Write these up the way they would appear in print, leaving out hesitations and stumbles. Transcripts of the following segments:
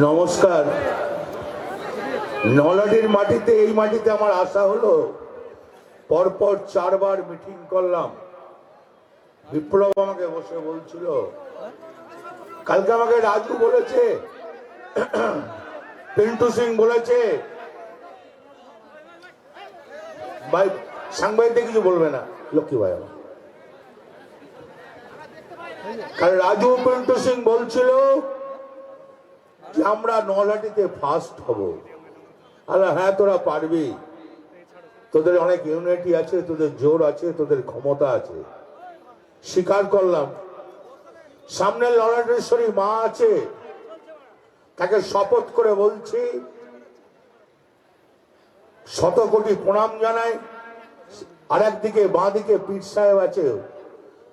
নমস্কার। নলাডির মাটিতে, এই মাটিতে আমার আশা হলো, পরপর 4 বার মিটিং করলাম। বিপ্লব আমাকে বসে বলছিল, কালকে আমাকে রাজু বলেছে, পিন্টু সিং বলেছে, ভাই সাংবাদিক কিছু বলবে না, লক্ষ্মী ভাই আমার। কাল রাজু পিন্টু সিং বলছিল যে আমরা নলাটিতে ফার্স্ট হব। আল্লাহ, হ্যাঁ তোরা পারবি, তোদের অনেক ইউনিটি আছে, তোদের জোর আছে, তোদের ক্ষমতা আছে, স্বীকার করলাম। সামনে ললাটেশ্বরী মা আছে, তাকে শপথ করে বলছি, 100 কোটি প্রণাম জানাই। আর একদিকে বাঁ দিকে পীর সাহেব আছে,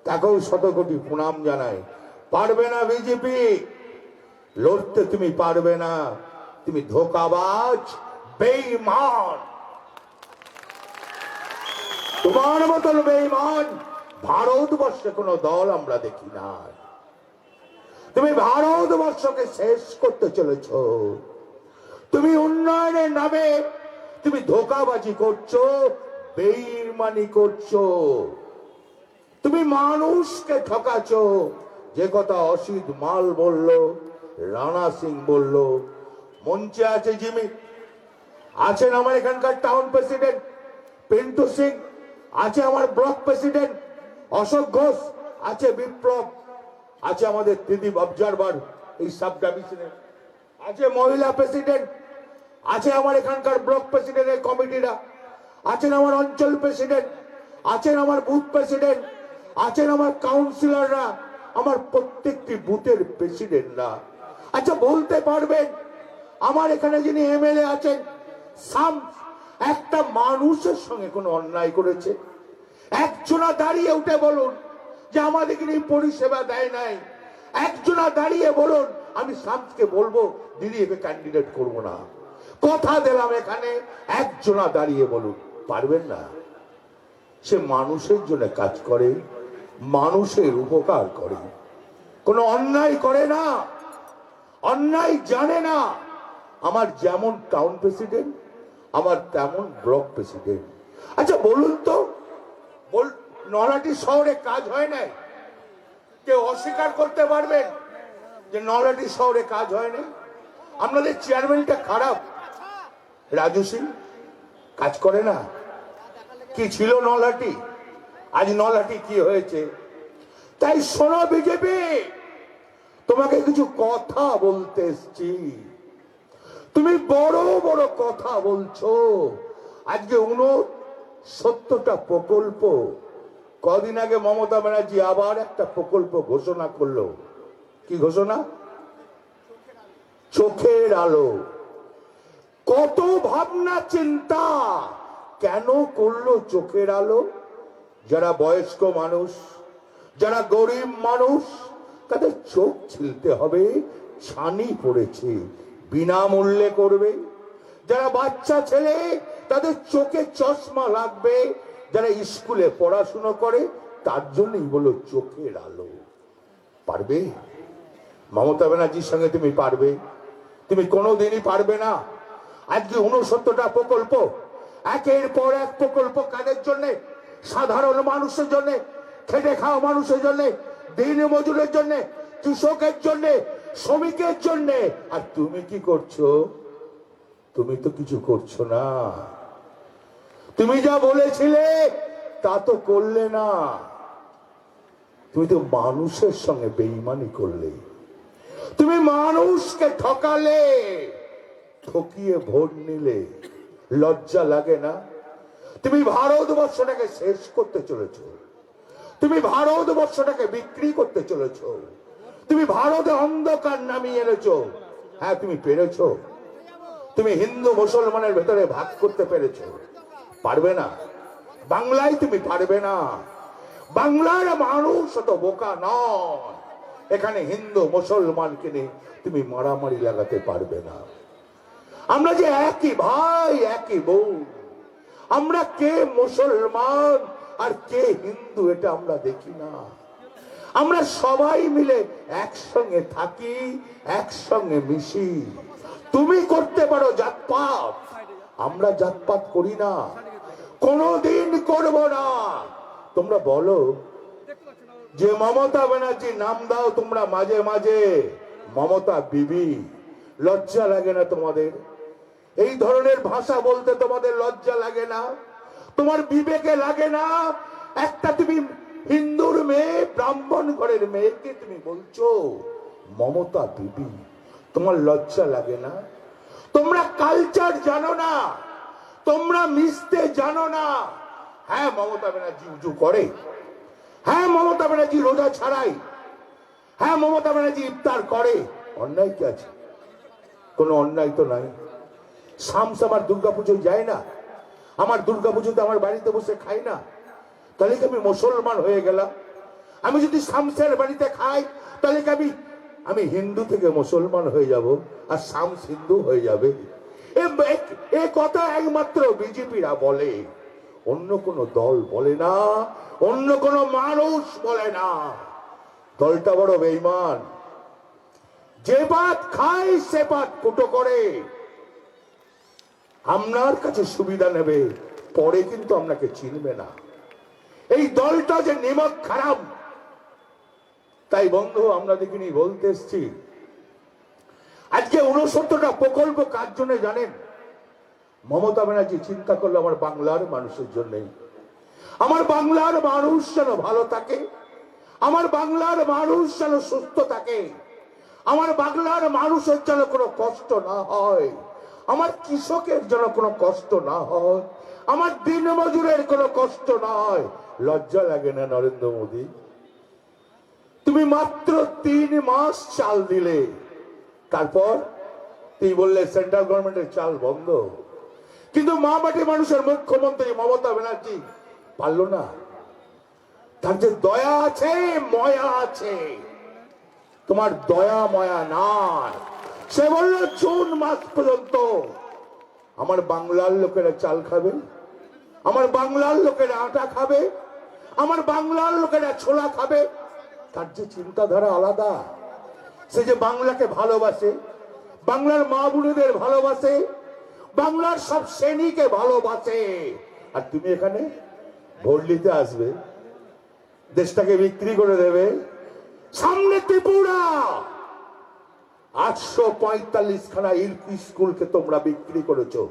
তাকেও 100 কোটি প্রণাম জানাই। পারবে না বিজেপি, লড়তে তুমি পারবে না, তুমি ধোঁকাবাজ, বেঈমান। তোমার মতন বেঈমান ভারতবর্ষে কোন দল আমরা দেখি না। তুমি ভারতবর্ষকে শেষ করতে চলেছ। তুমি উন্নয়নের নামে তুমি ধোঁকাবাজি করছো, বেঈমানি করছো, তুমি মানুষকে ঠকাচ্ছ। যে কথা অসিত মাল বলল, রানা সিং বলল, মঞ্চে আছে জিমি, আছেন আমার এখানকার টাউন প্রেসিডেন্ট পিন্টু সিং, আছে আমার ব্লক প্রেসিডেন্ট অশোক ঘোষ, আছে বিপ্লব, আছে আমাদের ত্রিদীপ অবজারভার এই সাব ডিভিশনে, আছে মহিলা প্রেসিডেন্ট, আছে আমার এখানকার ব্লক প্রেসিডেন্টের কমিটিরা, আছেন আমার অঞ্চল প্রেসিডেন্ট, আছেন আমার বুথ প্রেসিডেন্ট, আছেন আমার কাউন্সিলররা, আমার প্রত্যেকটি বুথের প্রেসিডেন্টরা। আচ্ছা বলতে পারবেন আমার এখানে যিনি এমএলএ আছেন, একটা মানুষের সঙ্গে কোনো অন্যায় করেছে? একজনা দাঁড়িয়ে উঠে বলুন যে আমাদের এই পরিষেবা দেয় নাই। একজনা দাঁড়িয়ে বলুন আমি শামসকে বলবো দিদি একে ক্যান্ডিডেট করবো না, কথা দিলাম এখানে। একজনা দাঁড়িয়ে বলুন, পারবেন না। সে মানুষের জন্য কাজ করে, মানুষের উপকার করে, কোনো অন্যায় করে না, অন্যায় জানে না। আমার যেমন টাউন প্রেসিডেন্ট, আমার তেমন ব্লক প্রেসিডেন্ট। আচ্ছা বলুন তো, নলাটি শহরে কাজ হয় নাই? কেউ অস্বীকার করতে পারবেন যে নলাটি শহরে কাজ হয় নাই? আপনাদের চেয়ারম্যানটা খারাপ, রাজু সিং কাজ করে না? কি ছিল নলাটি, আজ নলাটি কি হয়েছে? তাই শোনো বিজেপি, তোমাকে কিছু কথা বলতে এসছি। তুমি বড় বড় কথা বলছো। আজকে 69টা প্রকল্প, কদিন আগে মমতা ব্যানার্জি আবার একটা প্রকল্প ঘোষণা করলো। কি ঘোষণা? চোখের আলো। কত ভাবনা চিন্তা, কেন করলো চোখের আলো? যারা বয়স্ক মানুষ, যারা গরিব মানুষ, তাদের চোখ ছিলতে হবে, ছানি পড়েছে, বিনামূল্যে করবে। যারা বাচ্চা ছেলে, তাদের চোখে চশমা লাগবে, যারা স্কুলে পড়াশুনো করে, তার জন্যই বলো চোখের আলো। পারবে? মমতা ব্যানার্জির সঙ্গে তুমি পারবে? তুমি কোনোদিনই পারবে না। আজকে 69টা প্রকল্প, একের পর এক প্রকল্প কাদের জন্য? সাধারণ মানুষের জন্য, খেটে খাওয়া মানুষের জন্য, দিন মজুরের জন্য, কৃষকের জন্য, শ্রমিকের জন্য। আর তুমি কি করছো? তুমি তো কিছু করছো না। তুমি যা বলেছিলে তা তো করলে না। তুমি তো মানুষের সঙ্গে বেঈমানি করলে, তুমি মানুষকে ঠকালে, ঠকিয়ে ভোট নিলে। লজ্জা লাগে না? তুমি ভারতবর্ষটাকে শেষ করতে চলেছ, তুমি ভারতবর্ষটাকে বিক্রি করতে চলেছ, তুমি ভারতে অন্ধকার নামিয়ে এনেছ। হ্যাঁ তুমি পেরেছ, তুমি হিন্দু মুসলমানের ভেতরে ভাগ করতে পেরেছ। পারবে না বাংলায়, তুমি পারবে না। বাংলার মানুষ তো বোকা নয়। এখানে হিন্দু মুসলমানকে নিয়ে তুমি মারামারি লাগাতে পারবে না। আমরা যে একই ভাই, একই বোন। আমরা কে মুসলমান আর কে হিন্দু এটা আমরা দেখি না। আমরা সবাই মিলে একসঙ্গে থাকি, একসঙ্গে মিশি। তুমি করতে পারো জাতপাত, আমরা জাতপাত করি না, কোনোদিন করব না। তোমরা বলো যে মমতা ব্যানার্জি নাম দাও তোমরা মাঝে মাঝে, মমতা বিবি, লজ্জা লাগে না তোমাদের? এই ধরনের ভাষা বলতে তোমাদের লজ্জা লাগে না? তোমার বিবেকে লাগে না? একটা তুমি হিন্দুর মেয়ে, ব্রাহ্মণ ঘরের মেয়েকে তুমি বলছো মমতা বিবি, তোমার লজ্জা লাগে না? তোমরা কালচার জানো না, তোমরা মিশতে জানো না। হ্যাঁ, মমতা ব্যানার্জি উঁচু করে, হ্যাঁ মমতা ব্যানার্জি রোজা ছাড়াই, হ্যাঁ মমতা ব্যানার্জি ইফতার করে। অন্যায় কি আছে? কোনো অন্যায় তো নাই। শামস আমার দুর্গাপুজোয় যায় না, আমার দুর্গাপুজোতে আমার বাড়িতে বসে খাই না, তাহলে কি আমি মুসলমান হয়ে গেলাম? আমি যদি শামসের বাড়িতে খাই তাহলে কি আমি হিন্দু থেকে মুসলমান হয়ে যাব, আর শামস হিন্দু হয়ে যাবে? এ কথা একমাত্র বিজেপিরা বলে, অন্য কোন দল বলে না, অন্য কোন মানুষ বলে না। দলটা বড় বেঈমান, যে ভাত খায় সে ভাত ফুটো করে। আপনার কাছে সুবিধা নেবে, পরে কিন্তু আপনাকে চিনবে না। এই দলটা যে নিমক খারাপ, তাই বন্ধু আমরা দেখিনি বলতে এসছি। আজকে 69টা প্রকল্প কার জন্য জানেন? মমতা ব্যানার্জি চিন্তা করলো আমার বাংলার মানুষের জন্য। আমার বাংলার মানুষ যেন ভালো থাকে, আমার বাংলার মানুষ যেন সুস্থ থাকে, আমার বাংলার মানুষের যেন কোনো কষ্ট না হয়, আমার কৃষকের যেন কোনো কষ্ট না হয়, আমার দিনমজুরের কোনো কষ্ট না হয়। লজ্জা লাগে না নরেন্দ্র মোদী? তুমি মাত্র 3 মাস চাল দিলে, তারপর তুমি বললে সেন্ট্রাল গভর্নমেন্টের চাল বন্ধ। কিন্তু মা মাটি মানুষের মুখ্যমন্ত্রী মমতা ব্যানার্জি পারলো না। তার যে দয়া আছে, ময়া আছে, তোমার দয়া ময়া নাই। সে বলল জুন মাস পর্যন্ত আমার বাংলার লোকেরা চাল খাবে, আমার বাংলার লোকেরা আটা খাবে, আমার বাংলার লোকেরা ছোলা খাবে। তার যে চিন্তাধারা আলাদা, সে যে বাংলাকে ভালোবাসে, বাংলার মা বোনেদের ভালোবাসে, বাংলার সব শ্রেণীকে ভালোবাসে। আর তুমি এখানে ভোট নিতে আসবে, দেশটাকে বিক্রি করে দেবে। সামনে ত্রিপুরা, 845 খানা স্কুলকে তোমরা বিক্রি করেছো।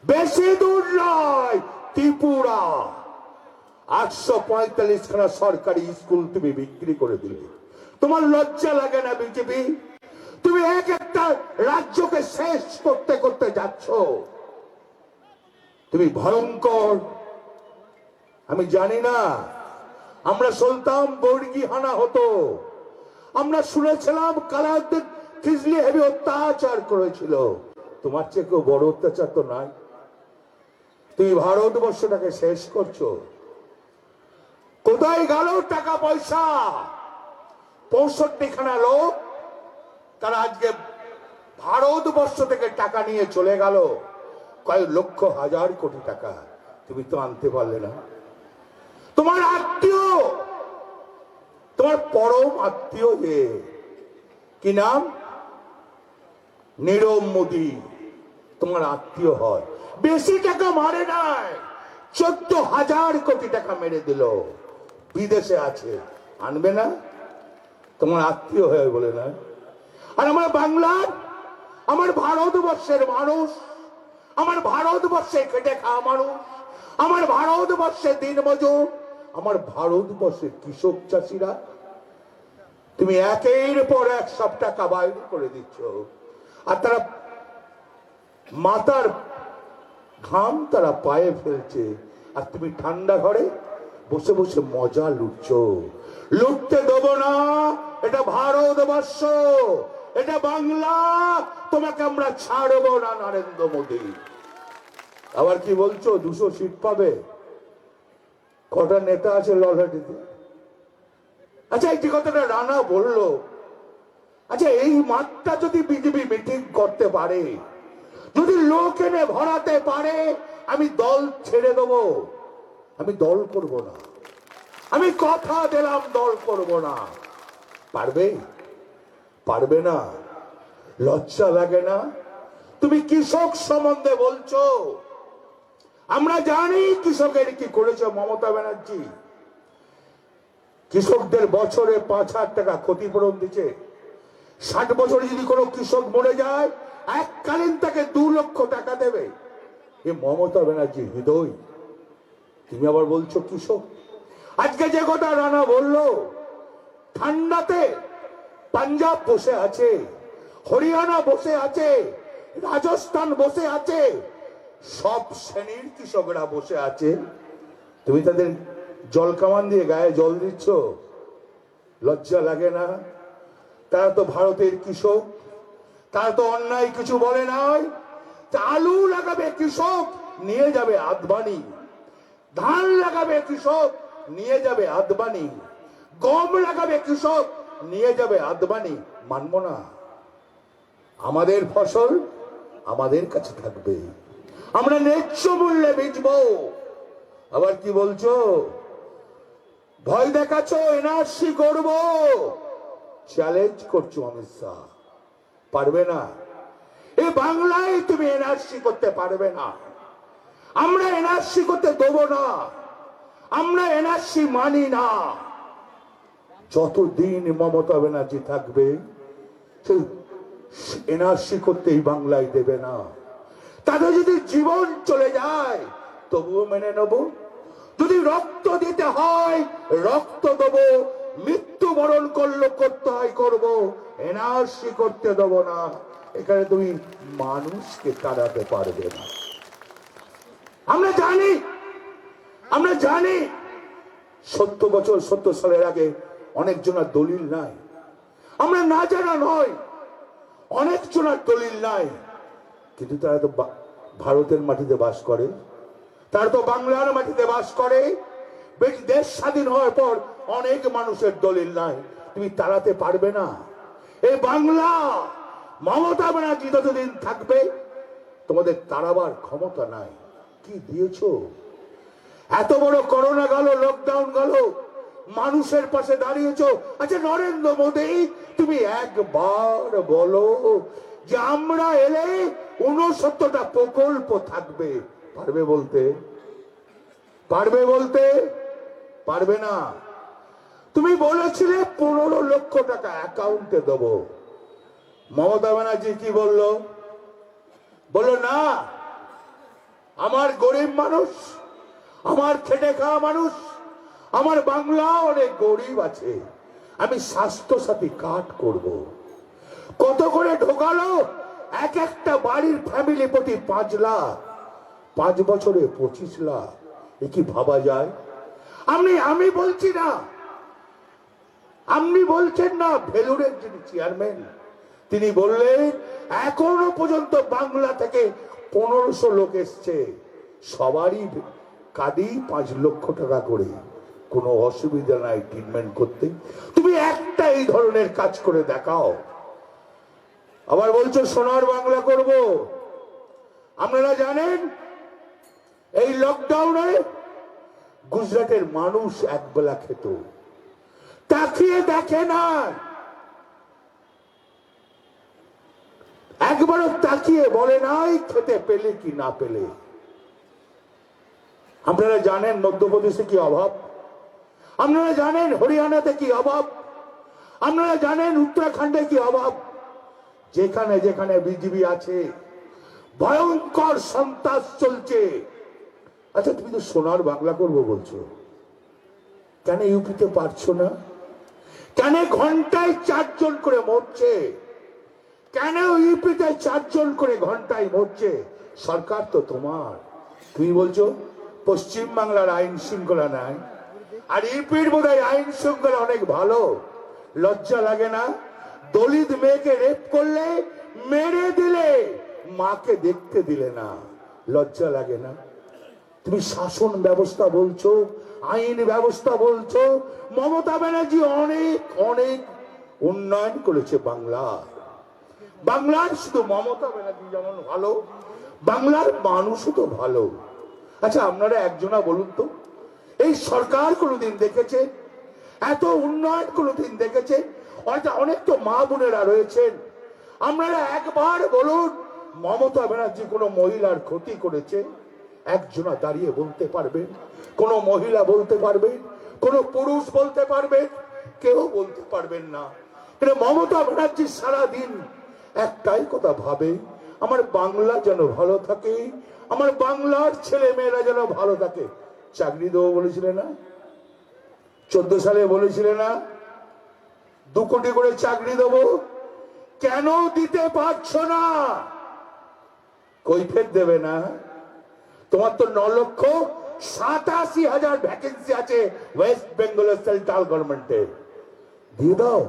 বেশি দূর নয়, ত্রিপুরা 845 খানা সরকারি স্কুল তুমি বিক্রি করে দিলে। তোমার লজ্জা লাগে না বিজেপি? তুমি এক একটা রাজ্যকে শেষ করতে করতে যাচ্ছ, তুমি ভয়ঙ্কর। আমি জানি না, আমরা শুনতাম বর্গি হানা হতো, আমরা শুনেছিলাম কালাউদ্দিন খিজলি হেবি অত্যাচার করেছিল। তোমার চেয়ে কেউ বড় অত্যাচার তো নাই। তুমি ভারতবর্ষটাকে শেষ করছো। কোথায় গেল টাকা পয়সা? 65 খানা লোক তারা আজকে ভারতবর্ষ থেকে টাকা নিয়ে চলে গেল, কয়েক লক্ষ হাজার কোটি টাকা। তুমি তো আনতে পারলে না। তোমার আত্মীয়, তোমার পরম আত্মীয়, যে কি নাম, নীরব মোদী, তোমার আত্মীয় হয়, বেশি টাকা মারে নাই, 14,000 কোটি টাকা মেরে দিল, বিদেশে আছে, আনবে না? তোমার আত্মীয় হয়ে বলে না। আর আমার বাংলার, আমার ভারতবর্ষের মানুষ, আমার ভারতবর্ষে খেটে খাওয়া মানুষ, আমার ভারতবর্ষের দিনমজুর, আমার ভারতবর্ষের কৃষক চাষিরা, তুমি একের পর এক সব টাকা বাইরে করে দিচ্ছ। আর তারা মাথার ঘাম তারা পায়ে ফেলছে, আর তুমি ঠান্ডা ঘরে বসে বসে মজা লুটছ। লুটতে দেব না, এটা ভারতবর্ষ, এটা বাংলা, তোমাকে আমরা ছাড়বো না নরেন্দ্র মোদী। আবার কি বলছো 200 সিট পাবে? কটা নেতা আছে ললহাটিতে? আচ্ছা, এই যে কথাটা রানা বললো, আচ্ছা এই মাঠটা যদি বিজেপি মিটিং করতে পারে, যদি লোক এনে ভরাতে পারে, আমি দল ছেড়ে দেবো, আমি দল করব না। আমি কথা দিলাম দল করব না। পারবে? পারবে না? লজ্জা লাগে না? তুমি কৃষক সম্বন্ধে বলছো। আমরা জানি কৃষকের কি করেছে মমতা ব্যানার্জি। কৃষকদের বছরে 5,000 টাকা ক্ষতিপূরণ দিচ্ছে। 60 বছরে যদি কোনো কৃষক মরে যায় এককালীন তাকে 2 লক্ষ টাকা দেবে। এ মমতা ব্যানার্জি হৃদয়। তুমি আবার বলছো কৃষক। আজকে যে কথা রানা বললো, ঠান্ডাতে পাঞ্জাব বসে আছে, হরিয়ানা বসে আছে, রাজস্থান বসে আছে, সব শ্রেণীর কৃষকরা বসে আছে। তুমি তাদের জল কামান দিয়ে গায়ে জল দিচ্ছ। লজ্জা লাগে না? তারা তো ভারতের কৃষক, তারা তো অন্যায় কিছু বলে নাই। আলু লাগাবে কৃষক, নিয়ে যাবে আদবানি। ধান লাগাবে কৃষক, নিয়ে যাবে আদবানি। গম লাগাবে কৃষক, নিয়ে যাবে আদবানি। মানব না? আমাদের ফসল আমাদের কাছে থাকবে, আমরা ন্যায্য মূল্যে বেচবো। আবার কি বলছো? ভয় দেখাচ্ছ এনআরসি করব। চ্যালেঞ্জ করছো অমিত শাহ। পারবে না? এ বাংলায় তুমি এনআরসি করতে পারবে না। আমরা এনআরসি করতে দেবো না। আমরা এনআরসি মানি না। যতদিন মমতা ব্যানার্জি থাকবে সেই এনআরসি করতে এই বাংলায় দেবে না। তাদের যদি জীবন চলে যায় তবুও মেনে নেব। যদি রক্ত দিতে হয় রক্ত দেবো। মৃত্যুবরণ করতে হয় করব, এনআরসি করতে দেব না। এখানে তুমি মানুষকে তাড়াতে পারবে না। আমরা জানি, আমরা জানি 70 সালের আগে অনেক জনের দলিল নাই। আমরা না জানা নয়, অনেক জনের দলিল নাই, কিন্তু তারা তো ভারতের মাটিতে বাস করে, তারা তো বাংলার মাটিতে বাস করে। দেশ স্বাধীন হওয়ার পর অনেক মানুষের দলিল নাই। তুমি তাড়াতে পারবে না। এই বাংলা মমতা ব্যানার্জি যতদিন থাকবে তোমাদের তাড়াবার ক্ষমতা নাই। কি দিয়েছো? এত বড় করোনা গেল, লকডাউন গেল, মানুষের পাশে দাঁড়িয়েছো। আচ্ছা নরেন্দ্র মোদী, তুমি একবার বলো যে আমরা এলে 69টা প্রকল্প থাকবে। পারবে বলতে? পারবে বলতে? পারবে না। তুমি বলেছিলে 15 লক্ষ টাকা অ্যাকাউন্টে দেব। মমতা ব্যানার্জি কি বললো? বললো না, আমার গরিব মানুষ, আমার খেটে খাওয়া মানুষ, আমার বাংলা অনেক গরিব আছে, আমি স্বাস্থ্য সাথী কার্ড করব। কত করে ঢোকালো? এক একটা বাড়ির ফ্যামিলি প্রতি 5 লাখ, 5 বছরে 25 লাখ। এ কি ভাবা যায়? আমি বলছি না, আপনি বলছেন না, ভেলুরের যিনি চেয়ারম্যান তিনি বললেন এখনো পর্যন্ত বাংলা থেকে 1500 লোক এসছে, সবারই কাঁদি 5 লক্ষ টাকা করে। কোনো অসুবিধা নাই ট্রিটমেন্ট করতে। তুমি একটা এই ধরনের কাজ করে দেখাও। আবার বলছো সোনার বাংলা করব। আপনারা জানেন এই লকডাউনে গুজরাটের মানুষ একবেলা খেত, তাকিয়ে দেখে না, একবারও তাকিয়ে বলে নাই খেতে পেলে কি না পেলে। আপনারা জানেন মধ্যপ্রদেশে কি অভাব, আপনারা জানেন হরিয়ানাতে কি অভাব, আপনারা জানেন উত্তরাখণ্ডে কি অভাব। যেখানে যেখানে বিজেপি আছে ভয়ঙ্কর সন্ত্রাস চলছে। আচ্ছা তুমি তো সোনার বাংলা করবো বলছো, কেন ইউপিতে পারছো না? কেন ঘন্টায় 4 জন করে মরছে? কেন ইউপিতে 4 জন করে ঘন্টায় মরছে? সরকার তো তোমার। তুমি বলছো পশ্চিম বাংলার আইন শৃঙ্খলা নাই, আর ইউপির বোধহয় আইন শৃঙ্খলা অনেক ভালো। লজ্জা লাগে না? দলিত মেয়েকে রেপ করলে মেরে দিলে, মাকে দেখতে দিলে না। লজ্জা লাগে না? তুমি শাসন ব্যবস্থা বলছো, আইন ব্যবস্থা বলছো। মমতা ব্যানার্জি অনেক অনেক উন্নয়ন করেছে বাংলার। শুধু মমতা ব্যানার্জি যেমন ভালো, বাংলার মানুষও তো ভালো। আচ্ছা আপনারা একজনা বলুন তো, এই সরকার কোনোদিন দেখেছে? এত উন্নয়ন কোনোদিন দেখেছে? অনেক তো মা বোনেরা রয়েছেন, আপনারা একবার বলুন মমতা ব্যানার্জি কোনো মহিলার ক্ষতি করেছে? একজনা দাঁড়িয়ে বলতে পারবেন? কোন মহিলা বলতে পারবেন? কোন পুরুষ বলতে পারবেন? কেউ বলতে পারবেন না। কিন্তু মমতা ব্যানার্জি সারাদিন একটাই কথা ভাবে, আমার বাংলা যেন ভালো থাকে, আমার বাংলার ছেলে মেয়েরা যেন ভালো থাকে। চাকরি দেবো বলেছিলেন না? 14 সালে বলেছিলেন না 2 কোটি করে চাকরি দেবো? কেন দিতে পারছো না? কৈফিয়ত দেবে না? তোমার তো 9,87,000 ভ্যাকেন্সি আছে ওয়েস্ট বেঙ্গলের সেন্ট্রাল গভর্নমেন্টে, দিয়ে দাও।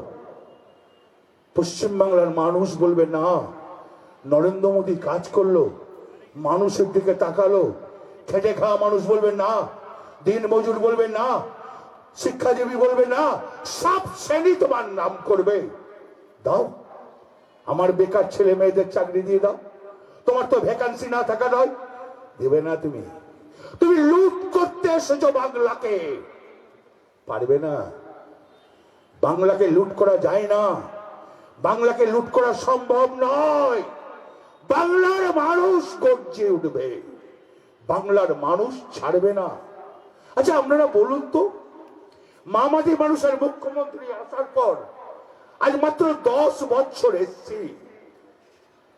পশ্চিমবাংলার মানুষ বলবে না, নরেন্দ্র মোদী কাজ করলো, মানুষের দিকে তাকালো। খেটে খাওয়া মানুষ বলবে না, দিন মজুর বলবে না, শিক্ষাজীবী বলবে না, সব শ্রেণী তোমার নাম করবে। দাও, আমার বেকার ছেলে মেয়েদের চাকরি দিয়ে দাও। তোমার তো ভ্যাকান্সি না থাকা নয়, দেবে না। তুমি তুমি লুট করতে এসেছো বাংলাকে, পারবে না। বাংলাকে লুট করা যায় না, বাংলাকে লুট করা সম্ভব নয়। বাংলার মানুষ গর্জে উঠবে, বাংলার মানুষ ছাড়বে না। আচ্ছা আপনারা বলুন তো, মামাটি মানুষের মুখ্যমন্ত্রী আসার পর আজ মাত্র 10 বছর এসছি,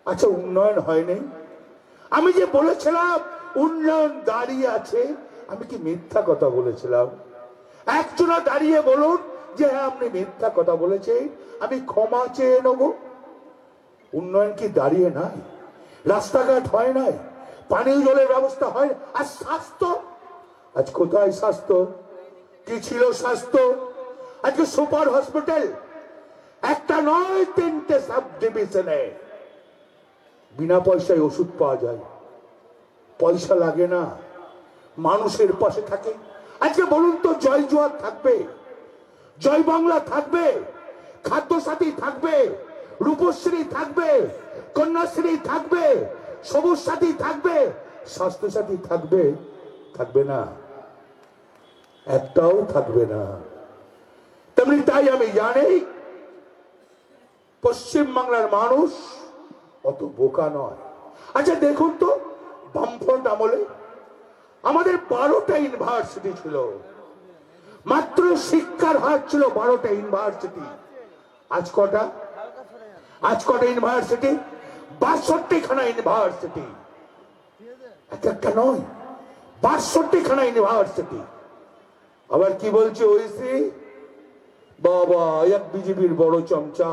আচ্ছা উন্নয়ন হয়নি? আমি যে বলেছিলাম উন্নয়ন দাঁড়িয়ে আছে, আমি কি মিথ্যা কথা বলেছিলাম? একজনা দাঁড়িয়ে বলুন যে হ্যাঁ আপনি মিথ্যা কথা বলেছেন, আমি ক্ষমা চেয়ে নেব। উন্নয়ন কি দাঁড়িয়ে নাই? রাস্তাঘাট হয় নাই, পানীয় জলের ব্যবস্থা হয়? আর স্বাস্থ্য, আজ কোথায় স্বাস্থ্য? কি ছিল স্বাস্থ্য? আজকে সুপার হসপিটাল একটা নয়, 3টে সাব ডিভিশনে বিনা পয়সায় ওষুধ পাওয়া যায়, পয়সা লাগে না, মানুষের পাশে থাকে। আজকে বলুন তো, জয় জোয়ার থাকবে, জয় বাংলা থাকবে, খাদ্য সাথী থাকবে, রূপশ্রী থাকবে, কন্যাশ্রী থাকবে, সবুজ সাথী থাকবে, স্বাস্থ্য সাথী থাকবে? থাকবে না, একটাও থাকবে না। তেমনি তাই আমি জানি পশ্চিম বাংলার মানুষ অত বোকা নয়। আচ্ছা দেখুন তো, বামফ্রন্ট আমলে আমাদের 12টা ইউনিভার্সিটি ছিল, মাত্র শিক্ষার হার ছিল 12টা ইউনিভার্সিটি। আজ কটা? আজ কটা ইউনিভার্সিটি? 62খানা ইউনিভার্সিটি, একটা নয়, 62খানা ইউনিভার্সিটি। আবার কি বলছে ওইসি? বাবা, এক বিজেপির বড় চমচা,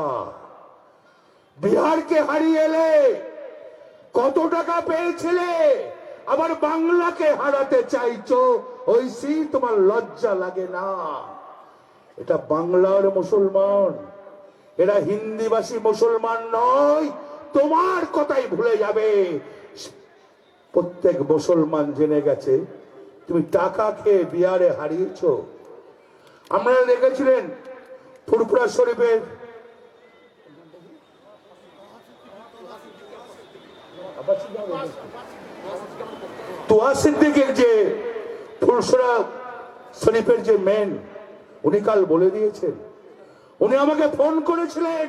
বিহারকে হারিয়ে এলে কত টাকা পেয়েছিলে, আবার বাংলাকে হারাতে চাইছো? ওইসি, তোমার লজ্জা লাগে না? এটা বাংলার মুসলমান, এরা হিন্দিভাষী মুসলমান নয়। তোমার কথাই ভুলে যাবে। প্রত্যেক মুসলমান জেনে গেছে তুমি টাকা খেয়ে বিহারে হারিয়েছ। আপনারা দেখেছিলেন ফুরফুরা শরীফের তোয়া সিদ্দিকের যে ফুরফুরা শরীফের যে মেন, উনি কাল বলে দিয়েছেন, উনি আমাকে ফোন করেছিলেন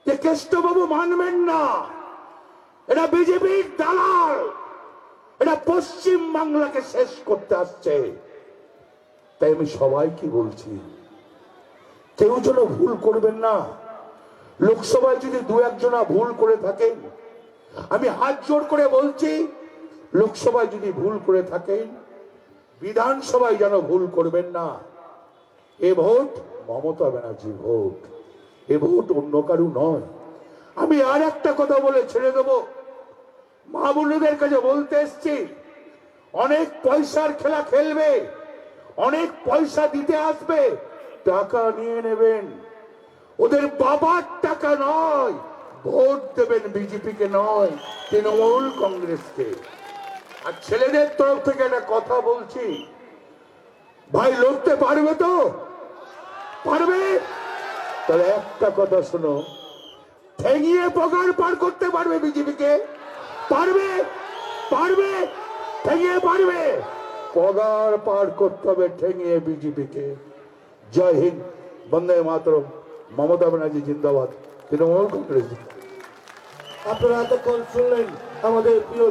যে কেষ্টবাবু মানবেন না, এটা বিজেপির দালাল, এটা পশ্চিম বাংলাকে শেষ করতে আসছে। তাই আমি সবাইকে বলছি, কেউ যেন ভুল করবেন না। লোকসভায় যদি 2-1 জনা ভুল করে থাকেন, আমি হাত জোর করে বলছি, লোকসভায় যদি ভুল করে থাকেন, বিধানসভায় যেন ভুল করবেন না। এ ভোট মমতা ব্যানার্জির ভোট, এ ভোট অন্য কারু নয়। আমি আর একটা কথা বলে ছেড়ে দেব, মা বোনদের কাছে বলতে এসছি, অনেক পয়সার খেলা খেলবে, অনেক পয়সা দিতে আসবে, টাকা নিয়ে নেবেন, ওদের বাবার টাকা নয়, ভোট দেবেন বিজেপিকে নয়, তৃণমূল কংগ্রেসকে। আর ছেলেদের তরফ থেকে একটা কথা বলছি, ভাই লড়তে পারবে তো? পারবে? তাহলে একটা কথা শোনো, ঠেঙিয়ে পগার পার করতে পারবে বিজেপিকে? পারবে? পারবে? ঠেঙিয়ে পারবে? পগার পার করতে হবে ঠেঙিয়ে বিজেপিকে। জয় হিন্দ, বন্দে মাতরম, মমতা ব্যানার্জি জিন্দাবাদ, তৃণমূল কংগ্রেস। আপনারা এতক্ষণ শুনলেন আমাদের প্রিয়